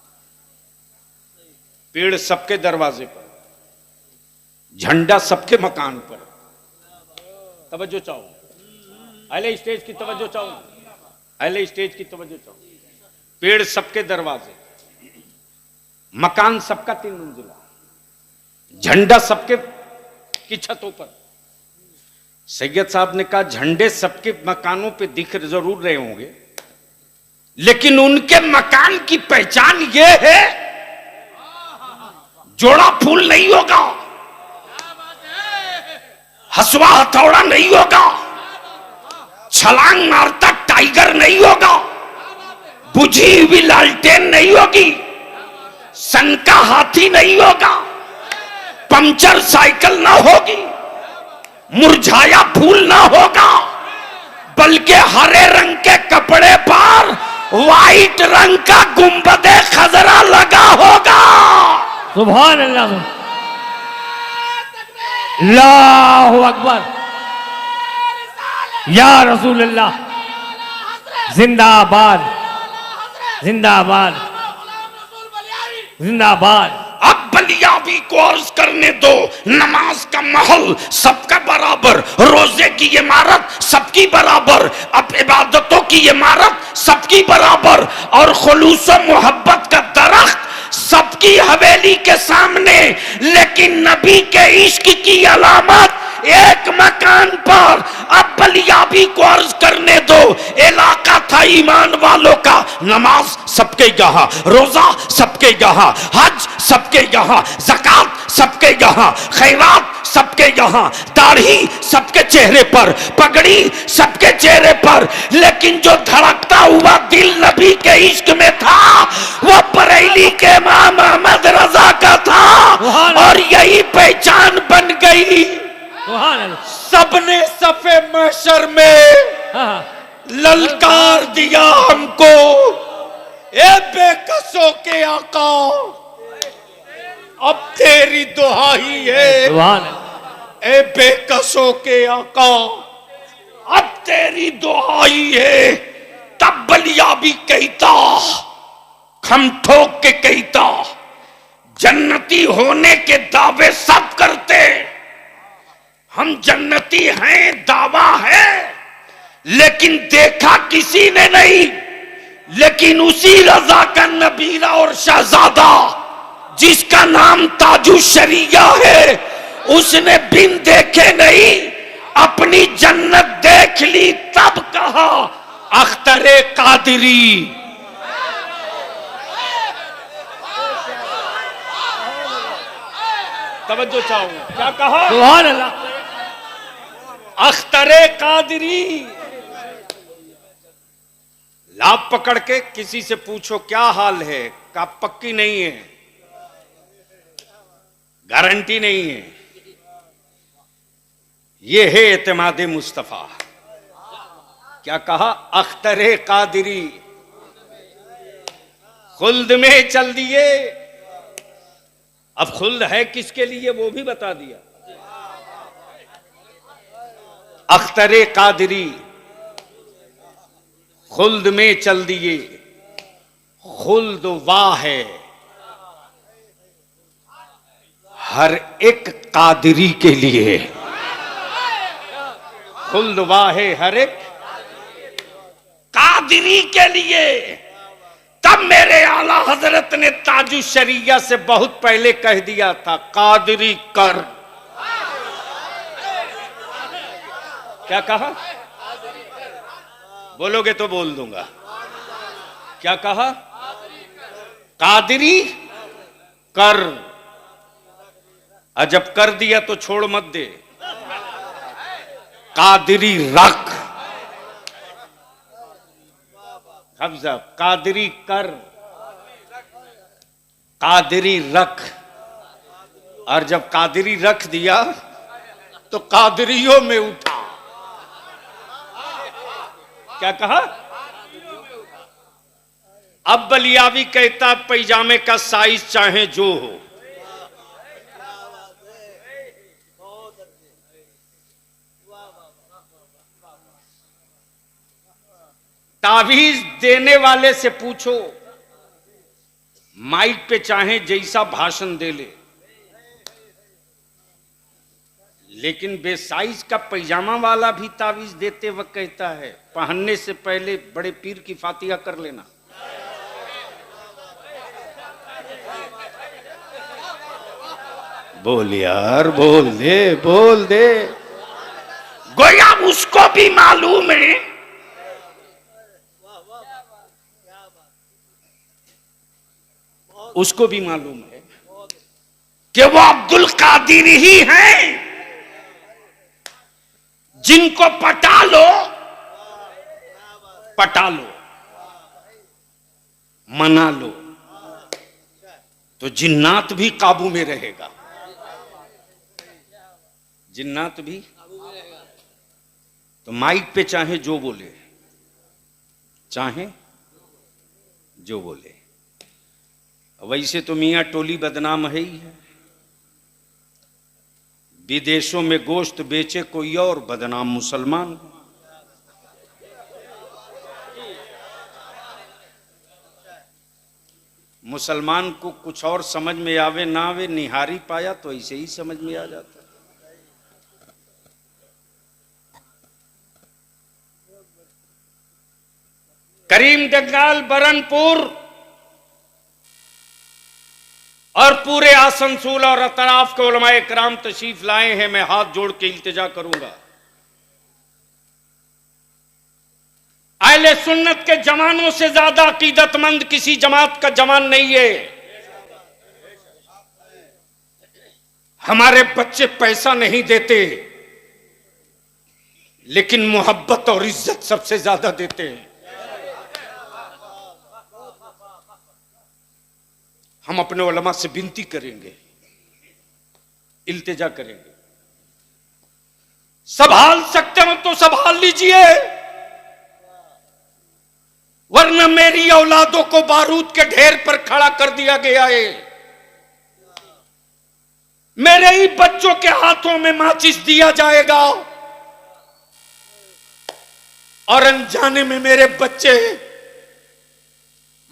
पेड़ सबके दरवाजे पर, झंडा सबके मकान पर। तवज्जो चाहो, अहले स्टेज की तवज्जो चाहो, अहले स्टेज की तवज्जो चाहो। पेड़ सबके दरवाजे, मकान सबका 3 मंजिला, झंडा सबके की छतों पर। सैयद साहब ने कहा झंडे सबके मकानों पे दिख जरूर रहे होंगे, लेकिन उनके मकान की पहचान ये है जोड़ा फूल नहीं होगा, हसवा हथौड़ा नहीं होगा, छलांग मारता टाइगर नहीं होगा, बुझी हुई लालटेन नहीं होगी, सन का हाथी नहीं होगा, पंचर साइकिल ना होगी, मुरझाया फूल ना होगा, बल्कि हरे रंग के कपड़े पर व्हाइट रंग का गुंबदे खजरा लगा होगा। सुभान अल्लाह, अल्लाहु अकबर, या रसूल अल्लाह, जिंदाबाद जिंदाबाद जिंदाबाद। अब बलियाबी को अर्ज करने दो, नमाज का महल सबका बराबर, रोजे की इमारत सबकी बराबर, अब इबादतों की इमारत सबकी बराबर, और खुलूस व मोहब्बत का दरख्त सबकी हवेली के सामने। लेकिन नबी के इश्क की अलामत एक मकान पर। अब बलियाबी को अर्ज करने दो, इलाका था ईमान वालों का, नमाज सबके यहाँ, रोजा सबके यहाँ, हज सबके यहाँ, ज़कात सबके यहाँ, खैरात सबके यहाँ, दाढ़ी सबके चेहरे पर, पगड़ी सबके चेहरे पर। लेकिन जो धड़कता हुआ दिल नबी के इश्क में था वो बरेली के इमाम अहमद रजा का था, और यही पहचान बन गई। सबने सफे महशर में ललकार दिया हमको, ए बेकसों के आका अब तेरी दुहाई है, ए बेकसों के आका अब तेरी दुहाई है। तब बलियाबी कहता, खम ठोक के कहता, जन्नती होने के दावे सब करते, हम जन्नती हैं दावा है, लेकिन देखा किसी ने नहीं। लेकिन उसी रजा का नबीरा और शहजादा जिसका नाम ताजु शरिया है, उसने बिन देखे नहीं अपनी जन्नत देख ली। तब कहा अख्तरे कादिरी, तवज्जो चाहूंगा, क्या कहा? सुभान अल्लाह, अख्तरे कादिरी। लाभ पकड़ के किसी से पूछो क्या हाल है, का पक्की नहीं है, गारंटी नहीं है। यह है एतमादे मुस्तफा। क्या कहा? अख्तरे कादिरी, खुल्द में चल दिए। अब खुल्द है किसके लिए वो भी बता दिया। अख्तरे कादिरी, खुल्द में चल दिए, खुल्द वाह है हर एक कादिरी के लिए, खुल्द वाह है हर एक कादिरी के लिए। तब मेरे आला हजरत ने ताजु शरिया से बहुत पहले कह दिया था, कादिरी कर। क्या कहा? बोलोगे तो बोल दूंगा। क्या कहा? कादिरी कर। और जब कर दिया तो छोड़ मत दे, कादिरी रख। हफ्जा, कादिरी कर, कादिरी रख। और जब कादिरी रख दिया तो कादिरियों में उठा। क्या कहा? अब बलियावी कहता पैजामे का साइज चाहे जो हो, तावीज देने वाले से पूछो, माइक पे चाहे जैसा भाषण दे ले, लेकिन बेसाइज का पैजामा वाला भी तावीज देते वक्त कहता है पहनने से पहले बड़े पीर की फातिहा कर लेना। बोल यार, बोल दे, बोल दे। गोया उसको भी मालूम है, उसको भी मालूम है कि वो अब्दुल कादिर ही हैं जिनको पटा लो, पटा लो, मना लो तो जिन्नात भी काबू में रहेगा। जिन्नात भी तो माइक पे चाहे जो बोले, चाहे जो बोले। वैसे तो मियां टोली बदनाम है ही है। विदेशों में गोश्त बेचे कोई और, बदनाम मुसलमान। मुसलमान को कुछ और समझ में आवे ना आवे, निहारी पाया तो ऐसे ही समझ में आ जाता। करीम जंगाल, बरनपुर और पूरे आसनसोल और अतराफ के उलमाए कराम तशरीफ लाए हैं। मैं हाथ जोड़ के इल्तिजा करूंगा, अहले सुन्नत के जवानों से ज्यादा अकीदतमंद किसी जमात का जवान नहीं है। हमारे बच्चे पैसा नहीं देते, लेकिन मोहब्बत और इज्जत सबसे ज्यादा देते हैं। हम अपने उलमा से विनती करेंगे, इल्तिजा करेंगे, संभाल सकते हो तो संभाल लीजिए, वरना मेरी औलादों को बारूद के ढेर पर खड़ा कर दिया गया है। मेरे ही बच्चों के हाथों में माचिस दिया जाएगा और अनजाने में मेरे बच्चे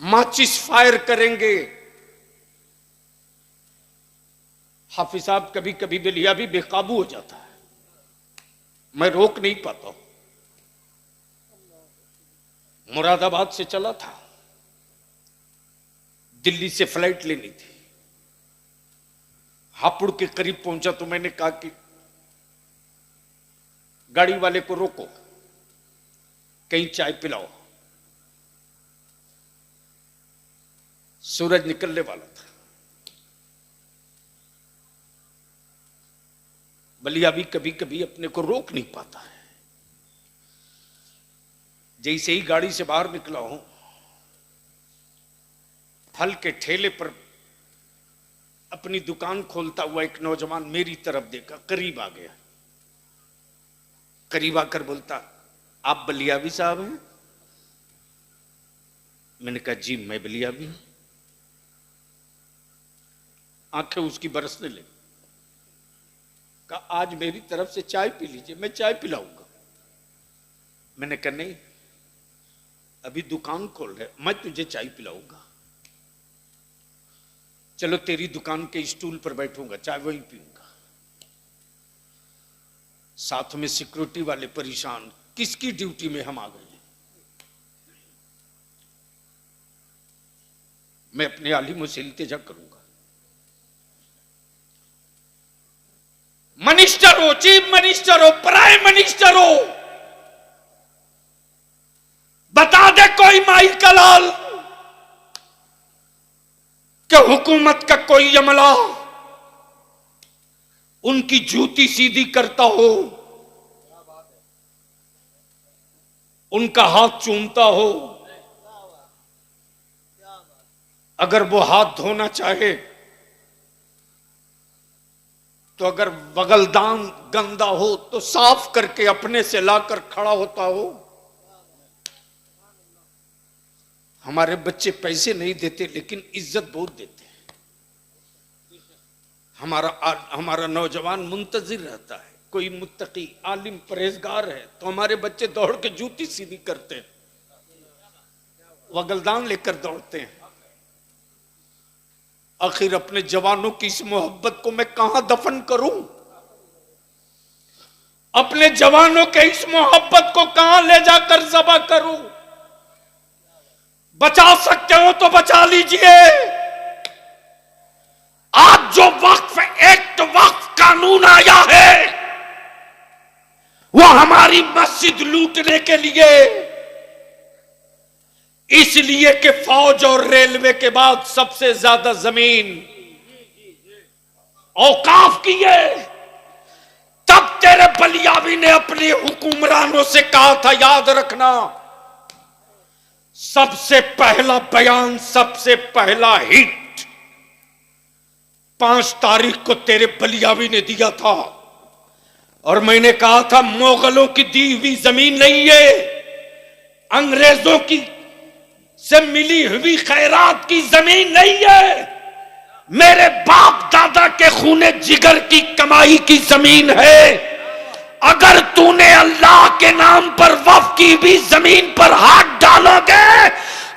माचिस फायर करेंगे। हाफिज साहब, कभी कभी बेलिया भी बेकाबू हो जाता है, मैं रोक नहीं पाता हूं। मुरादाबाद से चला था, दिल्ली से फ्लाइट लेनी थी। हापुड़ के करीब पहुंचा तो मैंने कहा कि गाड़ी वाले को रोको, कहीं चाय पिलाओ। सूरज निकलने वाला था। बलिया भी कभी कभी अपने को रोक नहीं पाता है। जैसे ही गाड़ी से बाहर निकला हूं, फल के ठेले पर अपनी दुकान खोलता हुआ एक नौजवान मेरी तरफ देखा, करीब आ गया। करीब आकर बोलता, आप बलियावी साहब हैं? मैंने कहा जी मैं बलियावी हूं। आंखें उसकी बरसने लगी। कहा आज मेरी तरफ से चाय पी लीजिए, मैं चाय पिलाऊंगा। मैंने कहा नहीं, अभी दुकान खोल रहे, मैं तुझे चाय पिलाऊंगा। चलो तेरी दुकान के स्टूल पर बैठूंगा, चाय वहीं पीऊंगा। साथ में सिक्योरिटी वाले परेशान, किसकी ड्यूटी में हम आ गए। मैं अपने आलिमों से इल्तिजा करूंगा, मिनिस्टर हो, चीफ मिनिस्टर हो, प्राइम मिनिस्टर हो, बता दे कोई माई का लाल कि हुकूमत का कोई अमला उनकी जूती सीधी करता हो, उनका हाथ चूमता हो। अगर वो हाथ धोना चाहे तो अगर बगलदान गंदा हो तो साफ करके अपने से लाकर खड़ा होता हो। हमारे बच्चे पैसे नहीं देते लेकिन इज्जत बहुत देते हैं। हमारा नौजवान मुंतजिर रहता है, कोई मुत्तकी आलिम परहेजगार है तो हमारे बच्चे दौड़ के जूती सीधी करते हैं, वगलदान लेकर दौड़ते हैं। आखिर अपने जवानों की इस मोहब्बत को मैं कहां दफन करूं? अपने जवानों के इस मोहब्बत को कहां ले जाकर ज़बा करूं? बचा सकते हो तो बचा लीजिए। आज जो वक्फ एक्ट, वक्फ कानून आया है, वो हमारी मस्जिद लूटने के लिए, इसलिए कि फौज और रेलवे के बाद सबसे ज्यादा जमीन औकाफ की है। तब तेरे बलियावी ने अपने हुक्मरानों से कहा था, याद रखना, सबसे पहला बयान, सबसे पहला हिट 5 तारीख को तेरे बलियावी ने दिया था और मैंने कहा था मुगलों की दी हुई जमीन नहीं है, अंग्रेजों की से मिली हुई खैरात की जमीन नहीं है, मेरे बाप दादा के खूने जिगर की कमाई की जमीन है। अगर तूने अल्लाह के नाम पर वक्फ की भी जमीन पर हाथ डालोगे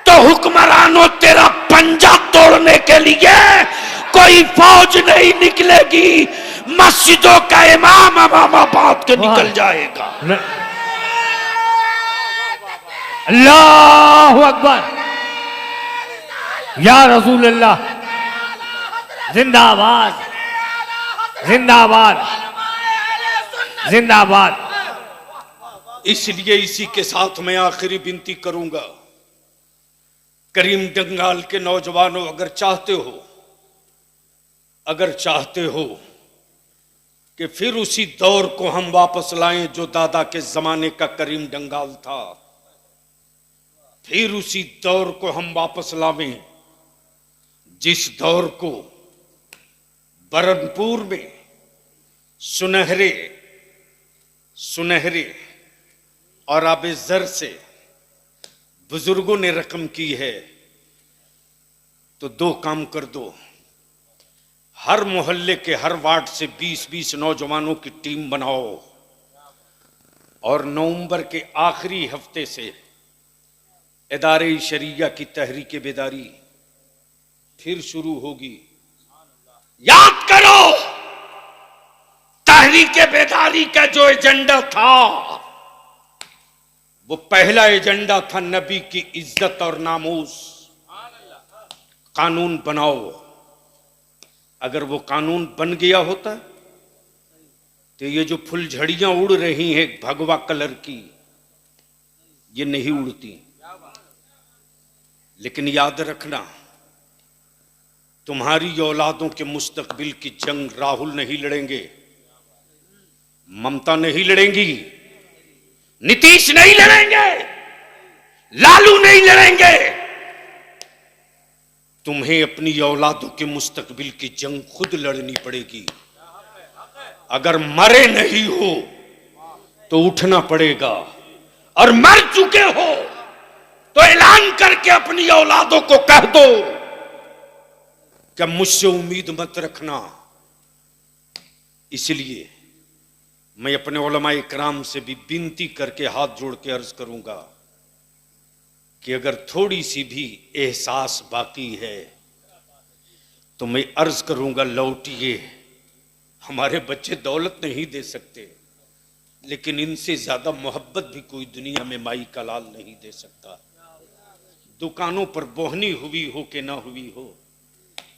तो हुक्मरानों तेरा पंजा तोड़ने के लिए कोई फौज नहीं निकलेगी, मस्जिदों का इमाम इमामाबाद के निकल जाएगा। अल्लाहु अकबर, या रसूल अल्लाह, जिंदाबाद जिंदाबाद जिंदाबाद। इसलिए इसी के साथ मैं आखिरी विनती करूंगा, करीम डंगाल के नौजवानों, अगर चाहते हो कि फिर उसी दौर को हम वापस लाएं जो दादा के जमाने का करीम डंगाल था, फिर उसी दौर को हम वापस लावें जिस दौर को बरनपुर में सुनहरे सुनहरे और आबेजर से बुजुर्गों ने रकम की है, तो दो काम कर दो, हर मोहल्ले के हर वार्ड से 20-20 नौजवानों की टीम बनाओ और नवंबर के आखिरी हफ्ते से इदारे शरिया की तहरीक बेदारी फिर शुरू होगी। याद करो, तहरीक बेदारी का जो एजेंडा था वो पहला एजेंडा था नबी की इज्जत और नामूस। कानून बनाओ, अगर वो कानून बन गया होता तो ये जो फुलझड़ियां उड़ रही हैं भगवा कलर की, ये नहीं उड़ती। लेकिन याद रखना, तुम्हारी औलादों के मुस्तकबिल की जंग राहुल नहीं लड़ेंगे, ममता नहीं लड़ेंगी, नीतीश नहीं लड़ेंगे, लालू नहीं लड़ेंगे। तुम्हें अपनी औलादों के मुस्तकबिल की जंग खुद लड़नी पड़ेगी। अगर मरे नहीं हो तो उठना पड़ेगा, और मर चुके हो तो ऐलान करके अपनी औलादों को कह दो कि मुझसे उम्मीद मत रखना। इसलिए मैं अपने उलमाए इकराम से भी विनती करके हाथ जोड़ के अर्ज करूंगा कि अगर थोड़ी सी भी एहसास बाकी है तो मैं अर्ज करूंगा, लौटिए। हमारे बच्चे दौलत नहीं दे सकते, लेकिन इनसे ज्यादा मोहब्बत भी कोई दुनिया में माई का लाल नहीं दे सकता। दुकानों पर बोहनी हुई हो कि ना हुई हो,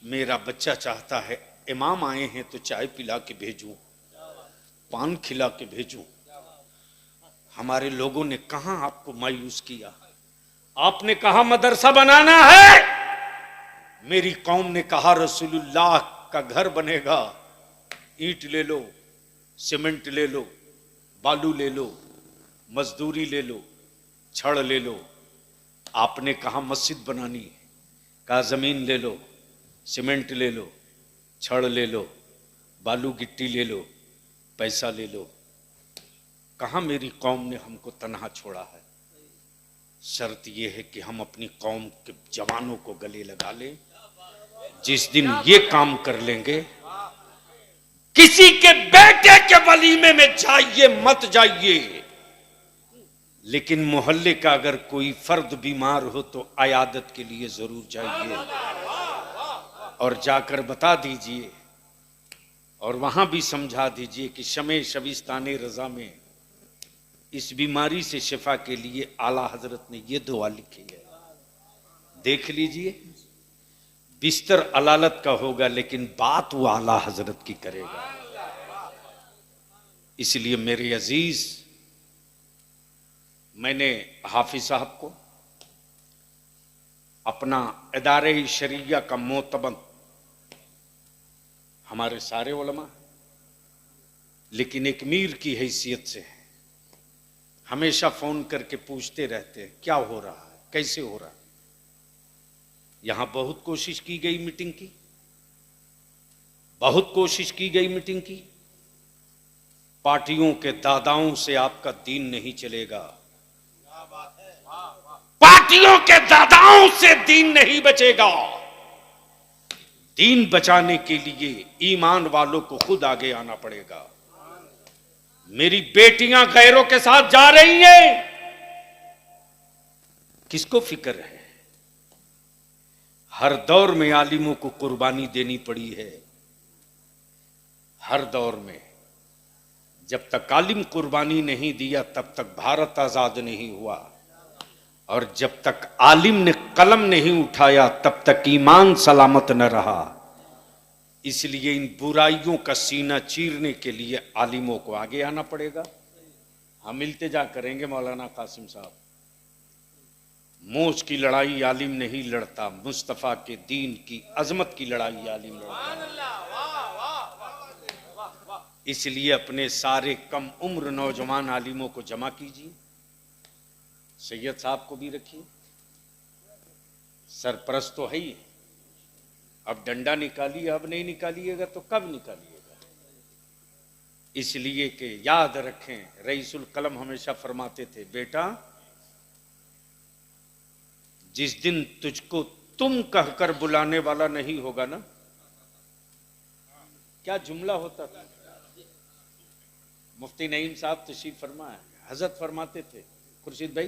मेरा बच्चा चाहता है इमाम आए हैं तो चाय पिला के भेजूं, पान खिला के भेजूं। हमारे लोगों ने कहां आपको मायूस किया? आपने कहा मदरसा बनाना है, मेरी कौम ने कहा रसूलुल्लाह का घर बनेगा। ईंट ले लो, सीमेंट ले लो, बालू ले लो, मजदूरी ले लो, छड़ ले लो। आपने कहा मस्जिद बनानी, कहा जमीन ले लो, सीमेंट ले लो, छड़ ले लो, बालू गिट्टी ले लो, पैसा ले लो। कहां मेरी कौम ने हमको तन्हा छोड़ा है? शर्त यह है कि हम अपनी कौम के जवानों को गले लगा लें। जिस दिन ये काम कर लेंगे, किसी के बेटे के वलीमे में जाइए मत जाइए, लेकिन मोहल्ले का अगर कोई फर्द बीमार हो तो अयादत के लिए जरूर जाइए और जाकर बता दीजिए और वहां भी समझा दीजिए कि शमे शबिस्ताने रजा में इस बीमारी से शिफा के लिए आला हजरत ने ये दुआ लिखी है। देख लीजिए, बिस्तर अलालत का होगा लेकिन बात वो आला हजरत की करेगा। इसलिए मेरे अजीज, मैंने हाफिज साहब को अपना इदारे शरिया का मोतबन, हमारे सारे उलमा, लेकिन एक मीर की हैसियत से हमेशा फोन करके पूछते रहते हैं क्या हो रहा है, कैसे हो रहा है। यहां बहुत कोशिश की गई मीटिंग की, बहुत कोशिश की गई मीटिंग की, पार्टियों के दादाओं से आपका दीन नहीं चलेगा। पार्टियों के दादाओं से दीन नहीं बचेगा। दीन बचाने के लिए ईमान वालों को खुद आगे आना पड़ेगा। मेरी बेटियां गैरों के साथ जा रही हैं, किसको फिक्र है? हर दौर में आलिमों को कुर्बानी देनी पड़ी है। हर दौर में जब तक आलिम कुर्बानी नहीं दिया तब तक भारत आजाद नहीं हुआ, और जब तक आलिम ने कलम नहीं उठाया तब तक ईमान सलामत न रहा। इसलिए इन बुराइयों का सीना चीरने के लिए आलिमों को आगे आना पड़ेगा। हम इल्तिजा करेंगे मौलाना कासिम साहब, मोच की लड़ाई आलिम नहीं लड़ता, मुस्तफा के दीन की अजमत की लड़ाई आलिम लड़ता। इसलिए अपने सारे कम उम्र नौजवान आलिमों को जमा कीजिए। सैयद साहब को भी रखिए, सरपरस्त तो है ही। अब डंडा निकालिए, अब नहीं निकालिएगा तो कब निकालिएगा? इसलिए कि याद रखें, रईसुल कलम हमेशा फरमाते थे, बेटा जिस दिन तुझको तुम कहकर बुलाने वाला नहीं होगा ना, क्या जुमला होता था? मुफ्ती नईम साहब तशरीफ फरमाए, हजरत फरमाते थे, खुर्शीद भाई,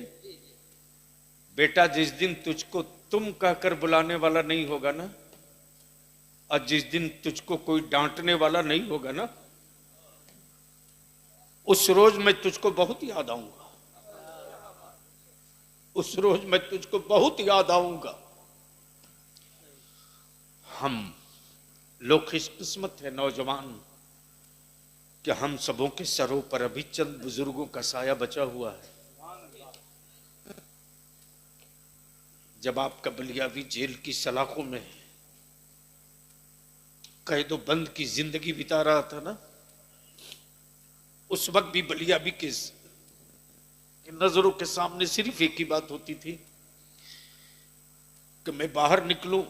बेटा जिस दिन तुझको तुम कहकर बुलाने वाला नहीं होगा ना, और जिस दिन तुझको कोई डांटने वाला नहीं होगा ना, उस रोज मैं तुझको बहुत याद आऊंगा। उस रोज मैं तुझको बहुत याद आऊंगा। हम लोग खुशकिस्मत है नौजवान कि हम सबों के सरों पर अभी चंद बुजुर्गों का साया बचा हुआ है। जब आपका बलियावी जेल की सलाखों में कैदो बंद की जिंदगी बिता रहा था ना, उस वक्त भी बलियावी के नजरों के सामने सिर्फ एक ही बात होती थी कि मैं बाहर निकलूं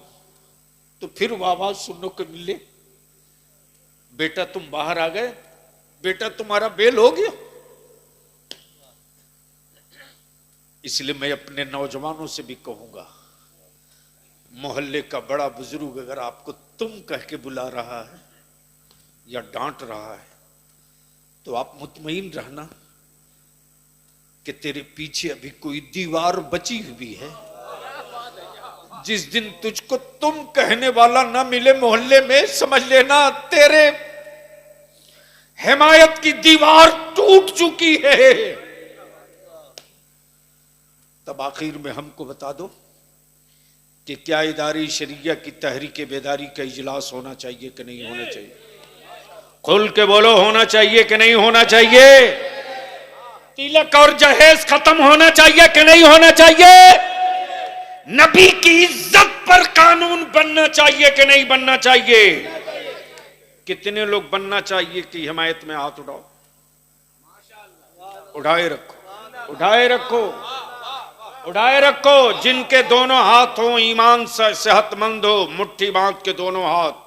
तो फिर वो आवाज सुनने को मिले, बेटा तुम बाहर आ गए, बेटा तुम्हारा बेल हो गया। इसलिए मैं अपने नौजवानों से भी कहूंगा, मोहल्ले का बड़ा बुजुर्ग अगर आपको तुम कह के बुला रहा है या डांट रहा है तो आप मुतमईन रहना कि तेरे पीछे अभी कोई दीवार बची हुई है। जिस दिन तुझको तुम कहने वाला ना मिले मोहल्ले में, समझ लेना तेरे हिमायत की दीवार टूट चुकी है। तब आखिर में हमको बता दो कि क्या इदारी शरिया की तहरीक बेदारी का इजलास होना चाहिए कि नहीं होना चाहिए? खुल के बोलो, होना चाहिए कि नहीं होना चाहिए? तिलक और जहेज खत्म होना चाहिए कि नहीं होना चाहिए? नबी की इज्जत पर कानून बनना चाहिए कि नहीं बनना चाहिए? कितने लोग बनना चाहिए कि हिमायत में हाथ उठाओ? उठाए रखो, उठाए रखो, उठाए रखो। जिनके दोनों हाथ हो ईमान से सेहतमंद हो, मुट्ठी बांध के दोनों हाथ,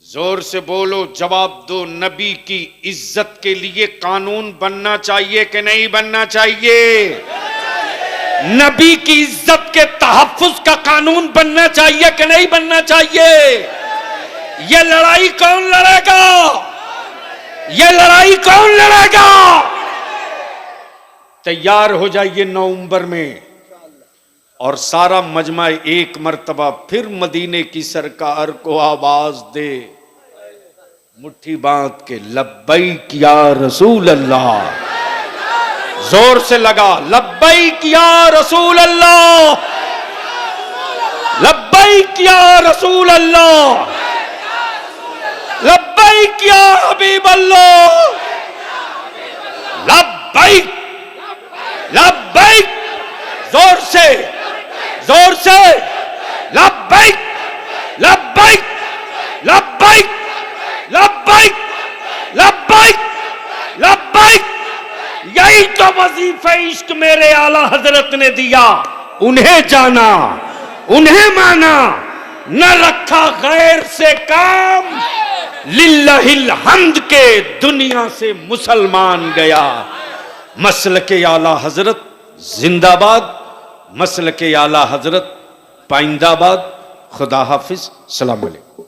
जोर से बोलो, जवाब दो। नबी की इज्जत के लिए कानून बनना चाहिए कि नहीं बनना चाहिए? नबी की इज्जत के तहफ्फुज का कानून बनना चाहिए कि नहीं बनना चाहिए? ये लड़ाई कौन लड़ेगा? ये लड़ाई कौन लड़ेगा? तैयार हो जाइए नवंबर में, और सारा मजमा एक मर्तबा फिर मदीने की सरकार को आवाज दे, मुट्ठी बांध के, लब्बैक या रसूल अल्लाह। जोर से लगा, लब्बैक या रसूल अल्लाह, लब्बैक या रसूल अल्लाह, लब्बैक या हबीब अल्लाह, लब्बैक, लब्बैक, जोर से, जोर से, लब्बैक, लब्बैक, लब्बैक, लब्बैक, लब्बैक, लब्बैक। यही तो वजीफे इश्क मेरे आला हजरत ने दिया। उन्हें जाना, उन्हें माना, न रखा गैर से काम। लिल्लाहिल हम्द के दुनिया से मुसलमान गया। मसल के आला हजरत जिंदाबाद, मसल के आला हजरत पाइंदाबाद। खुदा हाफिज, सलाम अलैकुम।